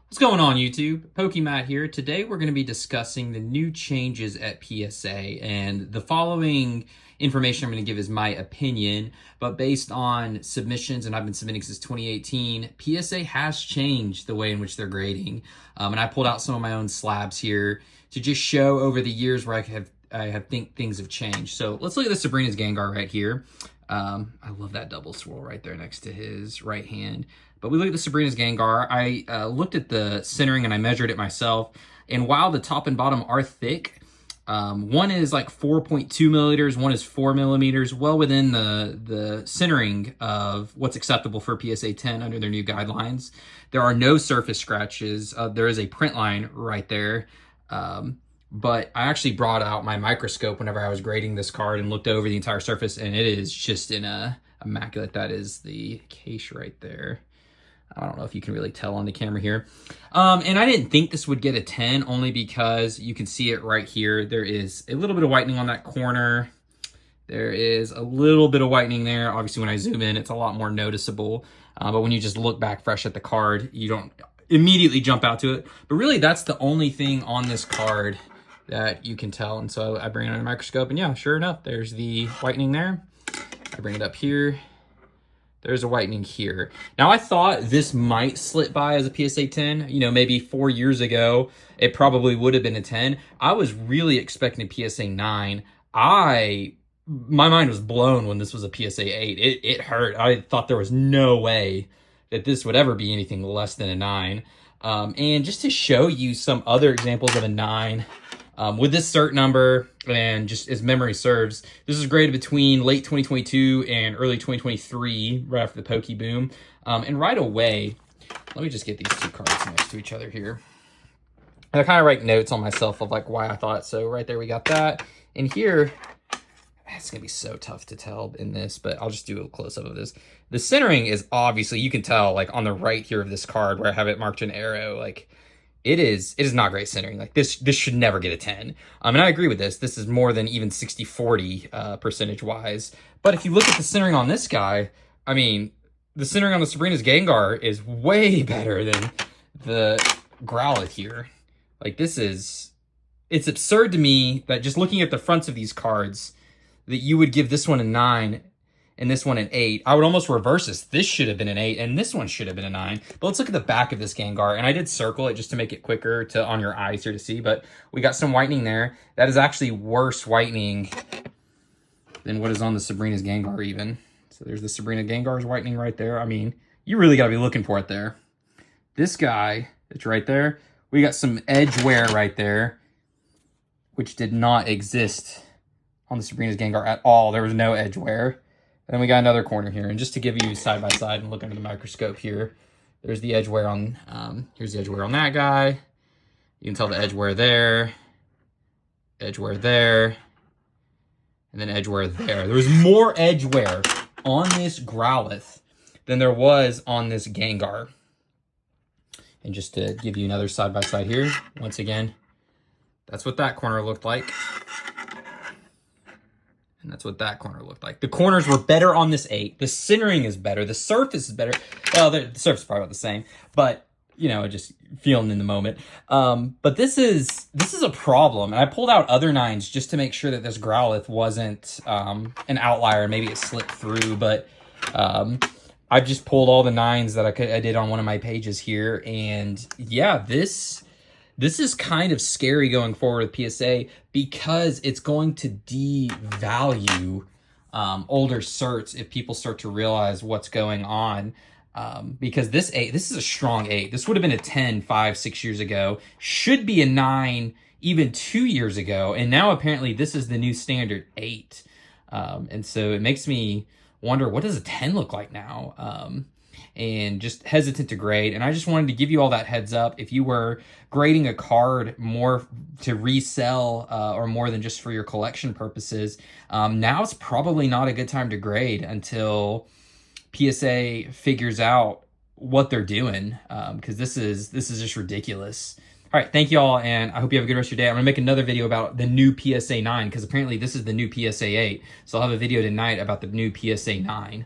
What's going on, YouTube? PokeMatt here. Today we're going to be discussing the new changes at PSA, and the following information I'm going to give is my opinion, but based on submissions, and I've been submitting since 2018, PSA has changed the way in which they're grading. And I pulled out some of my own slabs here to just show over the years where I think things have changed. So let's look at the Sabrina's Gengar right here. I love that double swirl right there next to his right hand. But we look at the Sabrina's Gengar. I looked at the centering and I measured it myself. And while the top and bottom are thick, one is like 4.2 milliliters, one is 4 millimeters, well within the centering of what's acceptable for PSA 10 under their new guidelines. There are no surface scratches. There is a print line right there. But I actually brought out my microscope whenever I was grading this card and looked over the entire surface, and it is just in a immaculate. That is the case right there. I don't know if you can really tell on the camera here. And I didn't think this would get a 10 only because you can see it right here. There is a little bit of whitening on that corner. There is a little bit of whitening there. Obviously, when I zoom in, it's a lot more noticeable. But when you just look back fresh at the card, you don't immediately jump out to it. But really, that's the only thing on this card that you can tell. And so I bring it on a microscope, and yeah, sure enough, there's the whitening there. I bring it up here. There's a whitening here. Now, I thought this might slip by as a PSA 10. You know, maybe 4 years ago, it probably would have been a 10. I was really expecting a PSA 9. My mind was blown when this was a PSA 8. It hurt. I thought there was no way that this would ever be anything less than a 9. And just to show you some other examples of a 9, with this cert number, and just as memory serves, this is graded between late 2022 and early 2023, right after the Poke boom. And right away, let me just get these two cards next to each other here. And I kind of write notes on myself of like why I thought so. Right there, we got that. And here, it's going to be so tough to tell in this, but I'll just do a close-up of this. The centering is obviously, you can tell like on the right here of this card where I have it marked an arrow, like it is not great centering. Like this should never get a 10. And I agree with this. This is more than even 60-40 percentage wise. But if you look at the centering on this guy, I mean, the centering on the Sabrina's Gengar is way better than the Growlithe here. Like it's absurd to me that just looking at the fronts of these cards, that you would give this one a 9 and this one an 8. I would almost reverse this. This should have been an 8 and this one should have been a 9. But let's look at the back of this Gengar. And I did circle it just to make it quicker on your eyes here to see. But we got some whitening there. That is actually worse whitening than what is on the Sabrina's Gengar even. So there's the Sabrina Gengar's whitening right there. I mean, you really got to be looking for it there. This guy, it's right there. We got some edge wear right there, which did not exist on the Sabrina's Gengar at all. There was no edge wear. And then we got another corner here. And just to give you side by side and look under the microscope here, there's the edge wear on, here's the edge wear on that guy. You can tell the edge wear there, edge wear there, and then edge wear there. There was more edge wear on this Growlithe than there was on this Gengar. And just to give you another side by side here, once again, that's what that corner looked like. And that's what that corner looked like. The corners were better on this 8. The centering is better. The surface is better. Well, the surface is probably about the same. But, you know, just feeling in the moment. But this is a problem. And I pulled out other 9s just to make sure that this Growlithe wasn't an outlier. Maybe it slipped through. But I've just pulled all the 9s that I did on one of my pages here. And, yeah, this is kind of scary going forward with PSA because it's going to devalue older certs if people start to realize what's going on. Because this is a strong 8. This would have been a 10, 5, 6 years ago. Should be a 9 even 2 years ago. And now apparently this is the new standard 8. And so it makes me wonder, what does a 10 look like now? And just hesitant to grade. And I just wanted to give you all that heads up. If you were grading a card more to resell or more than just for your collection purposes, now it's probably not a good time to grade until PSA figures out what they're doing, because this is just ridiculous. All right, thank you all, and I hope you have a good rest of your day. I'm going to make another video about the new PSA 9, because apparently this is the new PSA 8. So I'll have a video tonight about the new PSA 9.